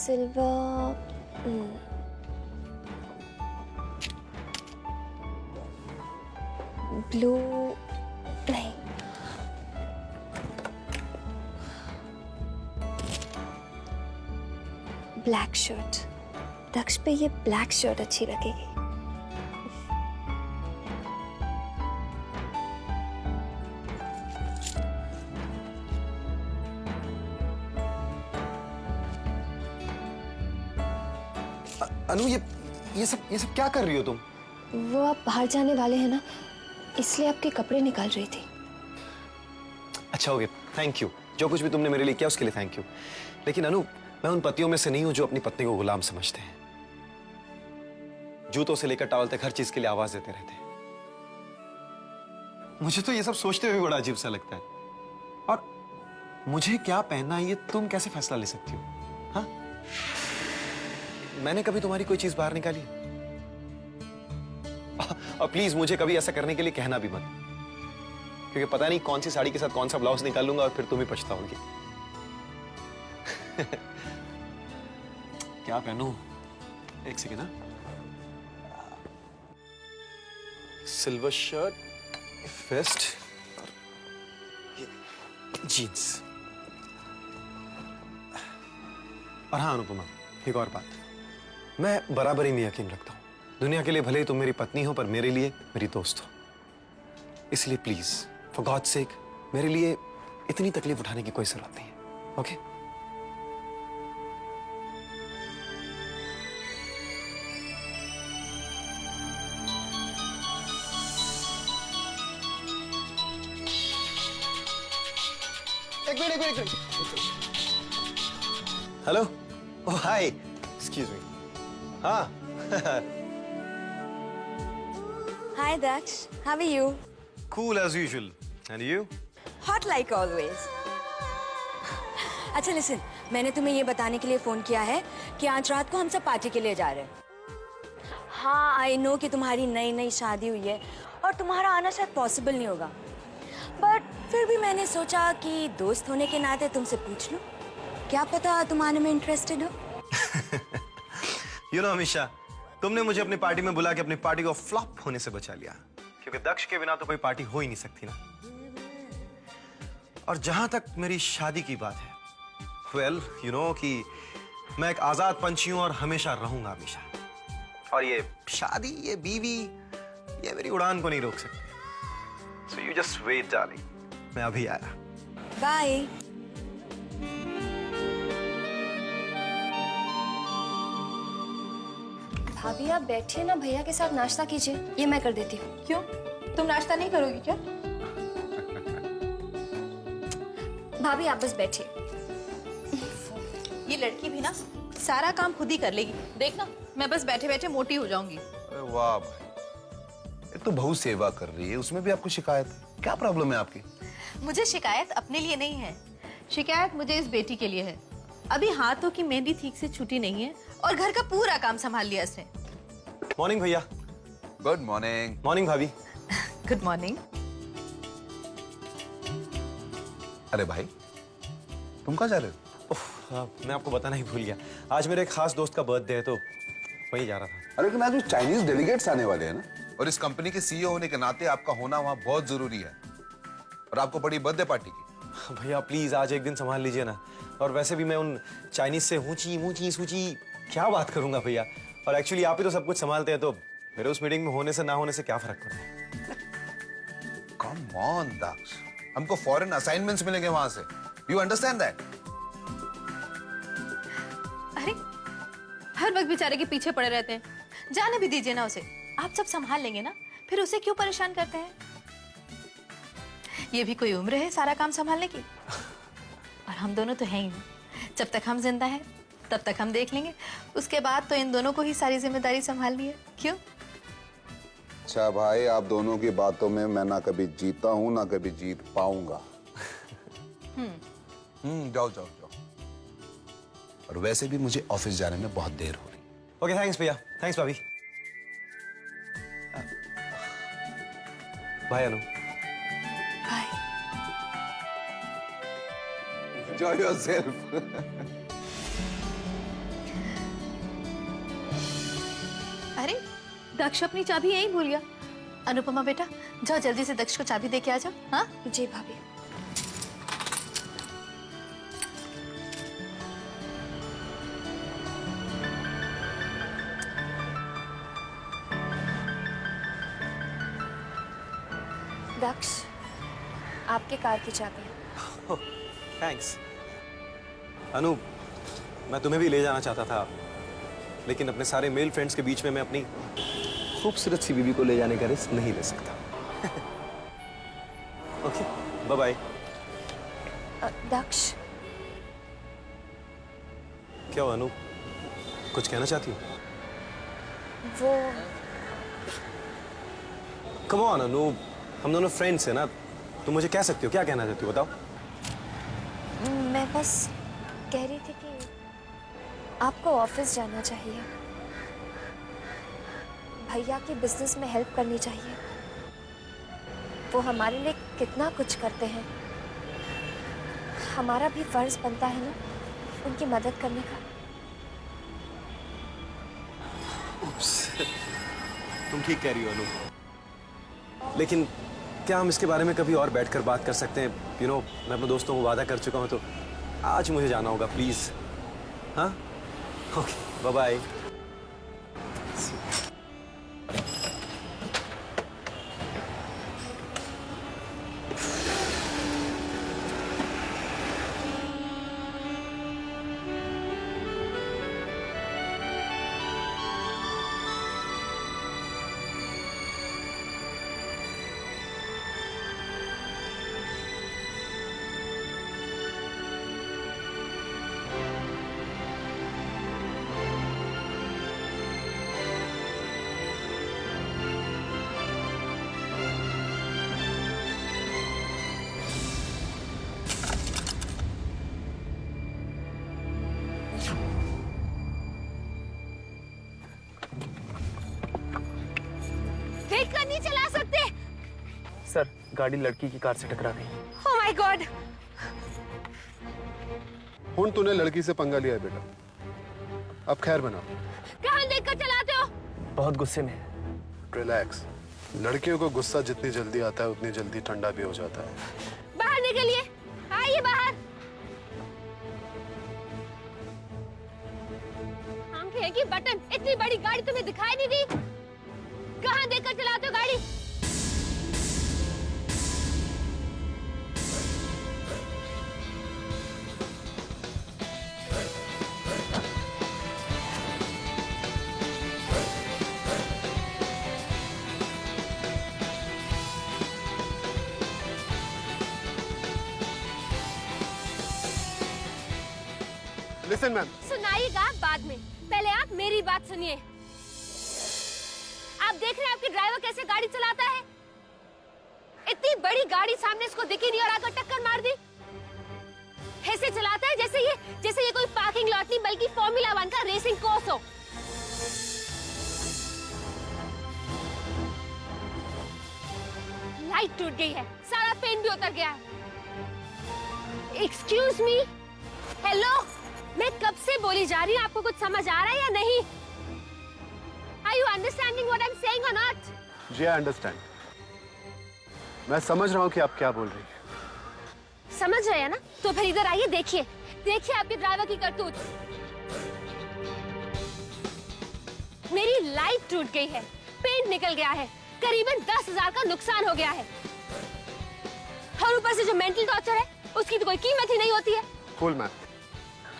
Silver, blue नहीं, black shirt. दक्ष पे ये ब्लैक शर्ट अच्छी लगेगी। अनु, ये सब क्या कर रही हो तुम? वो आप बाहर जाने वाले हैं ना, इसलिए आपके कपड़े निकाल रही थी। अच्छा हो गया, थैंक यू। जो कुछ भी तुमने मेरे लिए किया उसके लिए थैंक यू। लेकिन अनु, मैं उन पतियों में से नहीं हूं जो अपनी पत्नी को गुलाम समझते हैं। जूतों से लेकर टॉवल तक हर चीज के लिए आवाज देते रहते हैं। मुझे तो ये सब सोचते हुए बड़ा अजीब सा लगता है। और मुझे क्या पहनना है ये तुम कैसे फैसला ले सकती हो? हाँ, मैंने कभी तुम्हारी कोई चीज बाहर निकाली? और प्लीज मुझे कभी ऐसा करने के लिए कहना भी मत, क्योंकि पता नहीं कौन सी साड़ी के साथ कौन सा ब्लाउज निकाल लूंगा और फिर तुम ही पछताओगी। क्या पहनूं? एक सेकेंड ना। Silver shirt, vest, jeans. और हाँ अनुपमा, एक और बात, मैं बराबरी में यकीन रखता हूं। दुनिया के लिए भले ही तुम मेरी पत्नी हो, पर मेरे लिए मेरी दोस्त हो। इसलिए प्लीज, फॉर गॉड सेक, मेरे लिए इतनी तकलीफ उठाने की कोई जरूरत नहीं है। ओके? एक मिनट। हेलो, ओह हाय, एक्सक्यूज मी। हाँ। Hi Daksh, how are you? Cool as usual. And you? Hot like always. अच्छा लिसन, मैंने तुम्हें ये बताने के लिए फोन किया है कि आज रात को हम सब पार्टी के लिए जा रहे हैं। हाँ, आई नो कि तुम्हारी नई शादी हुई है और तुम्हारा आना शायद पॉसिबल नहीं होगा, बट फिर भी मैंने सोचा कि दोस्त होने के नाते तुमसे पूछ लूं। क्या पता तुम आने में इंटरेस्टेड हो? You know, अमीशा, तुमने मुझे अपनी पार्टी में बुला के अपनी पार्टी को फ्लॉप होने से बचा लिया, क्योंकि दक्ष के बिना तो कोई पार्टी हो ही नहीं सकती ना। और जहां तक मेरी शादी की बात है, वेल यू नो कि मैं एक आजाद पंछी हूं और हमेशा रहूंगा अमीशा। और ये शादी, ये बीवी, ये मेरी उड़ान को नहीं रोक सकती। So you just wait darling, मैं अभी आया। बाय। भाभी आप बैठिए ना, भैया के साथ नाश्ता कीजिए, ये मैं कर देती हूँ। क्यों, तुम नाश्ता नहीं करोगी क्या? भाभी आप बस बैठिए। ये लड़की भी ना सारा काम खुद ही कर लेगी, देखना मैं बस बैठे बैठे मोटी हो जाऊंगी। अरे वाह भाई, ये तो बहुत सेवा कर रही है, उसमें भी आपको शिकायत? क्या प्रॉब्लम है आपकी? मुझे शिकायत अपने लिए नहीं है, शिकायत मुझे इस बेटी के लिए है। अभी हाथों की मेहंदी ठीक से छूटी नहीं है और घर का पूरा काम संभाल लिया इसने। मॉर्निंग भैया। Good morning. मॉर्निंग भाभी। Good morning. अरे भाई, तुम कहाँ जा रहे हो? मैं आपको बताना ही भूल गया, आज मेरे एक खास दोस्त का बर्थडे है तो वहीं जा रहा था। अरे लेकिन आज चाइनीज डेलीगेट्स आने वाले हैं ना, और इस कंपनी के सीईओ होने के नाते आपका होना वहाँ बहुत जरूरी है। और आपको बड़ी बर्थडे पार्टी की। भैया प्लीज आज एक दिन संभाल लीजिए ना। और वैसे भी मैं उन चाइनीज से ऊंची सूची क्या बात करूंगा भैया। और एक्चुअली आप ही तो सब कुछ संभालते हैं, तो मेरे उस मीटिंग में होने से ना होने से क्या फर्क पड़ता है? कम ऑन दक्ष, हमको फॉरेन असाइनमेंट्स मिलेंगे वहां से, यू अंडरस्टैंड दैट? अरे हर वक्त बेचारे के पीछे पड़े रहते हैं, जाने भी दीजिए ना उसे। आप सब संभाल लेंगे ना, फिर उसे क्यों परेशान करते हैं? ये भी कोई उम्र है सारा काम संभालने की? और हम दोनों तो हैं ही, जब तक हम जिंदा हैं तब तक हम देख लेंगे, उसके बाद तो इन दोनों को ही सारी जिम्मेदारी संभालनी है। क्यों? अच्छा भाई, आप दोनों की बातों में मैं ना कभी जीता हूं ना कभी जीत पाऊंगा। जाओ जाओ जाओ। और वैसे भी मुझे ऑफिस जाने में बहुत देर हो रही। ओके थैंक्स भैया, थैंक्स भाभी। बाय अनु। बाय। Enjoy yourself. दक्ष अपनी चाबी यहीं भूल गया। अनुपमा बेटा, जाओ जल्दी से दक्ष को चाबी दे के आ जाओ। हाँ जी भाभी। दक्ष, आपके कार की चाबी। थैंक्स अनु, मैं तुम्हें भी ले जाना चाहता था, लेकिन अपने सारे मेल फ्रेंड्स के बीच में मैं अपनी खूबसूरत सी बीवी को ले जाने का रिस्क नहीं ले सकता। Okay, bye bye. दक्ष, क्या हुआ अनु, कुछ कहना चाहती हो? वो कम ऑन अनु, हम दोनों फ्रेंड्स हैं ना, तुम मुझे कह सकती हो, क्या कहना चाहती हो बताओ। मैं बस कह रही थी कि आपको ऑफिस जाना चाहिए, भैया की बिजनेस में हेल्प करनी चाहिए। वो हमारे लिए कितना कुछ करते हैं, हमारा भी फर्ज बनता है ना उनकी मदद करने का। उप्स, तुम ठीक कह रही हो अनु, लेकिन क्या हम इसके बारे में कभी और बैठकर बात कर सकते हैं? यू नो, मैं अपने दोस्तों को वादा कर चुका हूं, तो आज मुझे जाना होगा प्लीज। हाँ, ओके, बाय बाय। देखकर नहीं चला सकते? सर, गाड़ी लड़की की कार से टकरा गई। Oh my God. हुन तूने लड़की से पंगा लिया है बेटा, अब खैर बनाओ। कहाँ देखकर चलाते हो? बहुत गुस्से में। रिलैक्स, लड़कियों को गुस्सा जितनी जल्दी आता है उतनी जल्दी ठंडा भी हो जाता है। बाहर निकलिए, आइए बाहर। आंखें की बटन, इतनी बड़ी गाड़ी तुम्हें दिखाई नहीं दी? कहाँ देखकर चलाते हो गाड़ी? लिसन मैम, सुनाइएगा बाद में, पहले आप मेरी बात सुनिए। आप देख रहे हैं आपके ड्राइवर कैसे गाड़ी चलाता है? इतनी बड़ी गाड़ी सामने इसको दिखी नहीं और आकर टक्कर मार दी। ऐसे चलाता है जैसे ये कोई पार्किंग लॉट नहीं बल्कि फॉर्मूला 1 का रेसिंग कोर्स हो। लाइट टूट गई है, सारा पेन भी उतर गया है। एक्सक्यूज मी, हेलो, मैं कब से बोली जा रही हूँ, आपको कुछ समझ आ रहा है या नहीं? Are you understanding what I'm saying or not? जी आई अंडरस्टैंड, मैं समझ रहा हूँ कि आप क्या बोल रही हैं। समझ रहे हैं ना? तो फिर इधर आइए, देखिए देखिए आपके ड्राइवर की करतूत। मेरी लाइट टूट गई है, पेंट निकल गया है, करीबन 10,000 का नुकसान हो गया है, और ऊपर से जो मेंटल टॉर्चर है उसकी तो कोई कीमत ही नहीं होती है। Cool ma'am,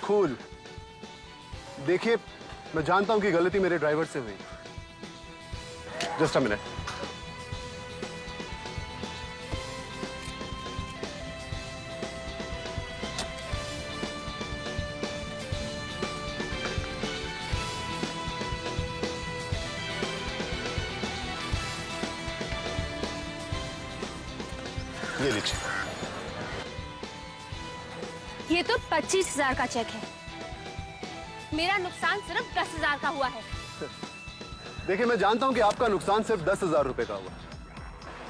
cool. देखिए, मैं जानता हूँ कि गलती मेरे ड्राइवर से हुई। Just a minute. ये लीजिए। ये तो 25,000 का चेक है, मेरा नुकसान सिर्फ 10,000 का हुआ है। देखिए, मैं जानता हूं कि आपका नुकसान सिर्फ 10,000 रुपए का हुआ,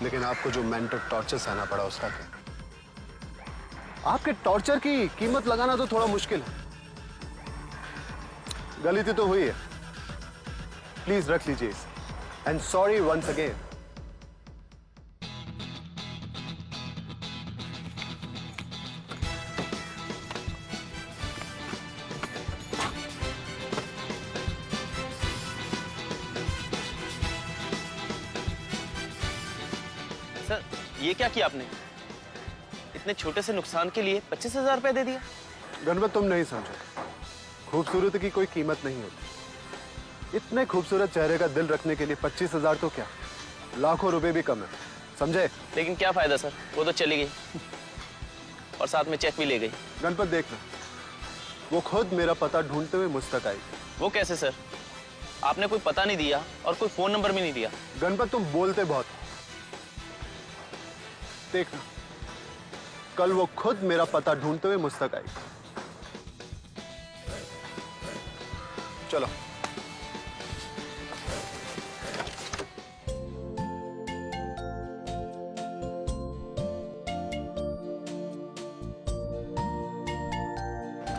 लेकिन आपको जो मेंटल टॉर्चर सहना पड़ा उसका क्या? आपके टॉर्चर की कीमत लगाना तो थोड़ा मुश्किल है। गलती तो हुई है, प्लीज रख लीजिए इसे। And sorry once again. Sir ये क्या किया आपने? इतने छोटे से नुकसान के लिए 25,000 रुपए दे दिया? गणपत तुम नहीं समझो, खूबसूरती की कोई कीमत नहीं होती। इतने खूबसूरत चेहरे का दिल रखने के लिए 25,000 तो क्या, लाखों रुपए भी कम है, समझे? लेकिन क्या फायदा सर, वो तो चली गई और साथ में चेक भी ले गई। गणपत देखना, वो खुद मेरा पता ढूंढते हुए मुझ तक आई। वो कैसे सर? आपने कोई पता नहीं दिया और कोई फोन नंबर भी नहीं दिया। गणपत तुम बोलते बहुत हो। देखना, कल वो खुद मेरा पता ढूंढते हुए मुझ तक आई। चलो।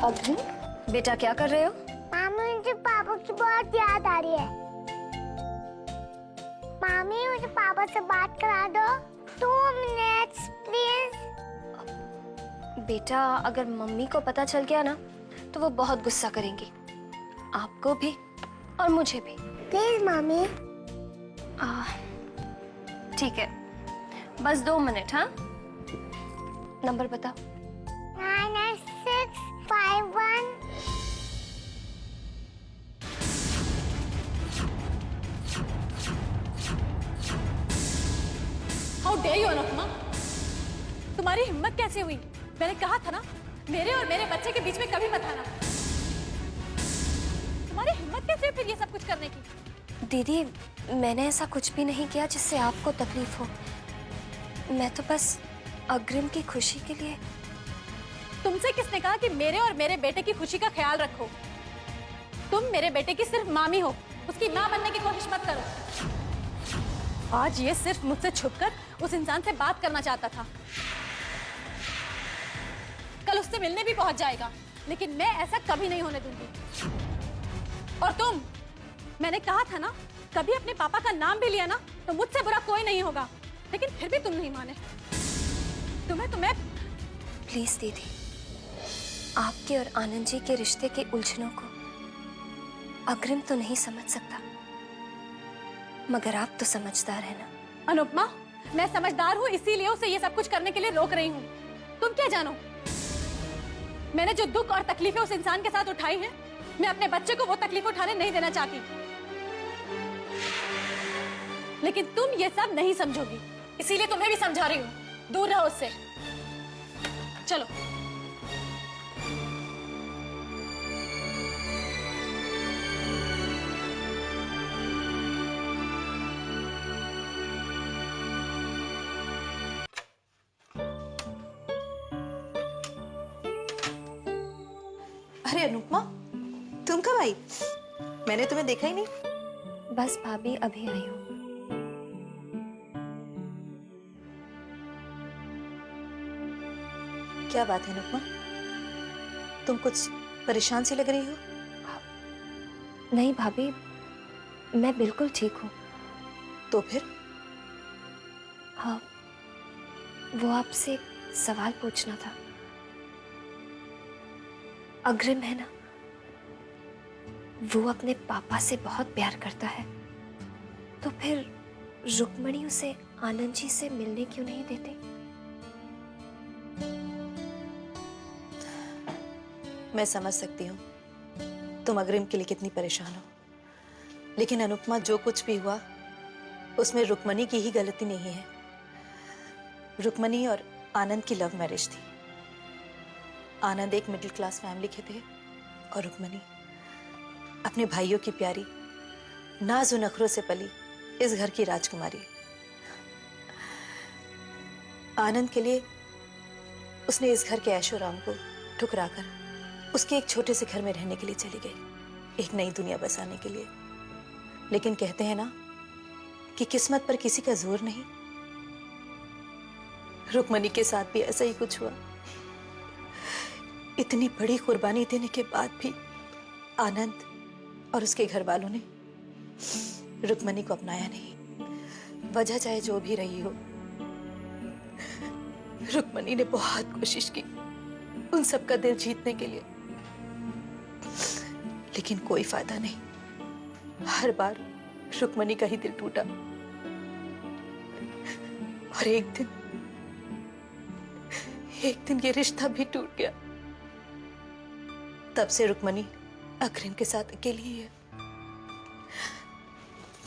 अभी बेटा क्या कर रहे हो? मामी मुझे पापा की बहुत याद आ रही है। मामी मुझे पापा से बात करा दो 2 मिनट्स प्लीज। बेटा अगर मम्मी को पता चल गया ना तो वो बहुत गुस्सा करेंगी, आपको भी और मुझे भी। प्लीज मामी। ठीक है, बस 2 मिनट। हाँ, नंबर बताओ। 99651। हाउ डेयर यू अनुपमा, तुम्हारी हिम्मत कैसे हुई? मैंने कहा था ना मेरे और मेरे बच्चे के बीच में कभी मत आना। तुम्हारी हिम्मत कैसे हुई फिर ये सब कुछ करने की? दीदी मैंने ऐसा कुछ भी नहीं किया जिससे आपको तकलीफ हो। मैं तो बस अग्रिम की खुशी के लिए। तुमसे किसने कहा कि मेरे और मेरे बेटे की खुशी का ख्याल रखो? तुम मेरे बेटे की सिर्फ मामी हो, उसकी माँ बनने की कोशिश मत करो। आज ये सिर्फ मुझसे छुपकर उस इंसान से बात करना चाहता था, कल उससे मिलने भी पहुंच जाएगा, लेकिन मैं ऐसा कभी नहीं होने दूंगी। और तुम, मैंने कहा था ना कभी अपने पापा का नाम भी लिया ना तो मुझसे बुरा कोई नहीं होगा, लेकिन फिर भी तुम नहीं माने। तुम्हें प्लीज दीदी, आपके और आनंद जी के रिश्ते के उलझनों को अग्रिम तो नहीं समझ सकता, मगर आप तो समझदार है ना। अनुपमा, मैं समझदार हूँ, इसीलिए उसे ये सब कुछ करने के लिए रोक रही हूँ। तुम क्या जानो मैंने जो दुख और तकलीफें उस इंसान के साथ उठाई हैं, मैं अपने बच्चे को वो तकलीफ उठाने नहीं देना चाहती। लेकिन तुम ये सब नहीं समझोगी, इसीलिए तुम्हें भी समझा रही हूँ, दूर रहो उससे। चलो। अरे अनुपमा, तुम कब आई? मैंने तुम्हें देखा ही नहीं। बस भाभी अभी आई हूँ। क्या बात है अनुपमा, तुम कुछ परेशान सी लग रही हो? नहीं भाभी, मैं बिल्कुल ठीक हूँ। तो फिर? हाँ, वो आपसे एक सवाल पूछना था। अग्रिम है ना, वो अपने पापा से बहुत प्यार करता है, तो फिर रुक्मणी उसे आनंद जी से मिलने क्यों नहीं देते? मैं समझ सकती हूँ तुम अग्रिम के लिए कितनी परेशान हो, लेकिन अनुपमा जो कुछ भी हुआ उसमें रुक्मणी की ही गलती नहीं है। रुक्मणी और आनंद की लव मैरिज थी। आनंद एक मिडिल क्लास फैमिली के थे और रुक्मणी अपने भाइयों की प्यारी नाज़ और नखरों से पली इस घर की राजकुमारी। आनंद के लिए उसने इस घर के ऐशो आराम को ठुकराकर उसके एक छोटे से घर में रहने के लिए चली गई, एक नई दुनिया बसाने के लिए। लेकिन कहते हैं ना कि किस्मत पर किसी का जोर नहीं। रुक्मणी के साथ भी ऐसा ही कुछ हुआ। इतनी बड़ी कुर्बानी देने के बाद भी आनंद और उसके घर वालों ने रुक्मणी को अपनाया नहीं। वजह चाहे जो भी रही हो, रुक्मणी ने बहुत कोशिश की उन सबका दिल जीतने के लिए, लेकिन कोई फायदा नहीं। हर बार रुक्मणी का ही दिल टूटा और एक दिन ये रिश्ता भी टूट गया। तब से रुक्मणी अग्रिम के साथ अकेली ही है।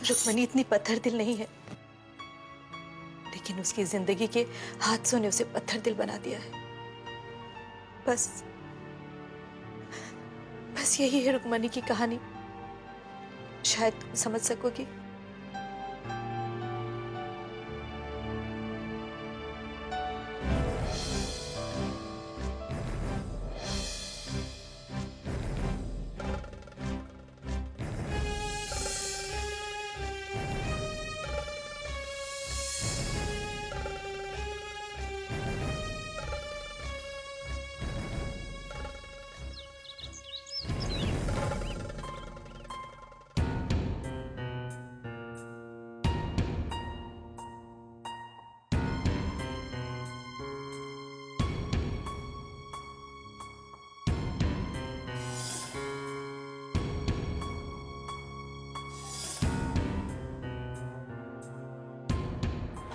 रुक्मणी इतनी पत्थर दिल नहीं है, लेकिन उसकी जिंदगी के हादसों ने उसे पत्थर दिल बना दिया है। बस यही है रुक्मणी की कहानी। शायद तुम समझ सकोगी।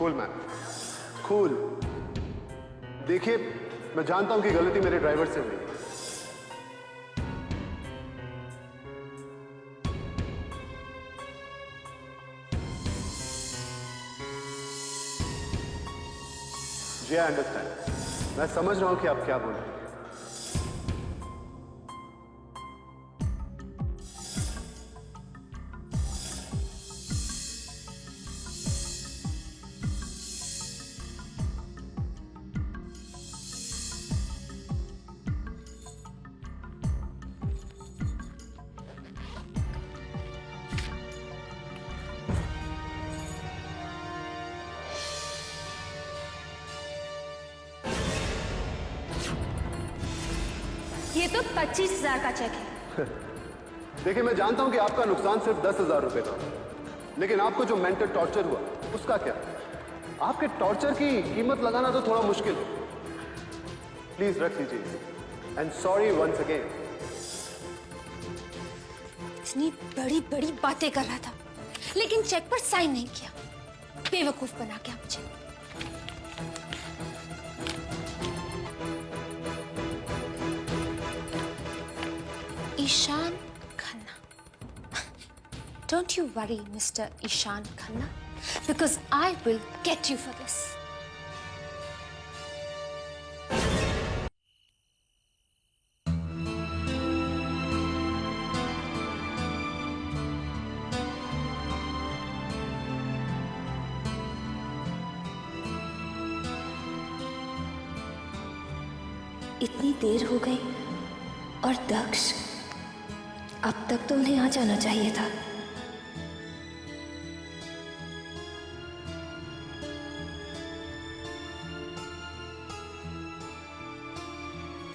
Cool man, cool. देखिए, मैं जानता हूं कि गलती मेरे ड्राइवर से हुई। जी आई अंडरस्टैंड। मैं समझ रहा हूं कि आप क्या बोल रहे हैं। ये तो 25,000 का चेक है। देखिए, मैं जानता हूं कि आपका नुकसान सिर्फ 10,000 रुपए का, लेकिन आपको जो मेंटल टॉर्चर हुआ उसका क्या? आपके टॉर्चर की कीमत लगाना तो थोड़ा मुश्किल है। प्लीज रख लीजिए। And sorry once again. इतनी बड़ी बड़ी बातें कर रहा था, लेकिन चेक पर साइन नहीं किया। बेवकूफ बना क्या मुझे। Ishan Khanna. Don't you worry, Mr. Ishan Khanna, because I will get you for this. इतनी देर हो गई और दक्ष, अब तक तो उन्हें आ जाना चाहिए था।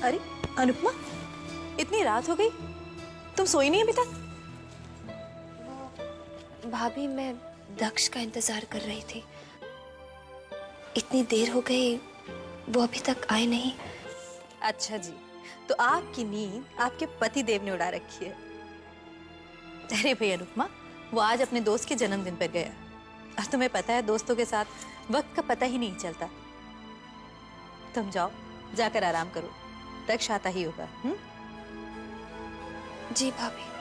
अरे अनुपमा, इतनी रात हो गई, तुम सोई नहीं अभी तक? भाभी, मैं दक्ष का इंतजार कर रही थी। इतनी देर हो गई, वो अभी तक आए नहीं। अच्छा जी, तो आपकी नींद आपके पति देव ने उड़ा रखी है। अरे भाई अनुपमा, वो आज अपने दोस्त के जन्मदिन पर गया और तुम्हें पता है दोस्तों के साथ वक्त का पता ही नहीं चलता। तुम जाओ, जाकर आराम करो, दक्ष आता ही होगा। जी भाभी।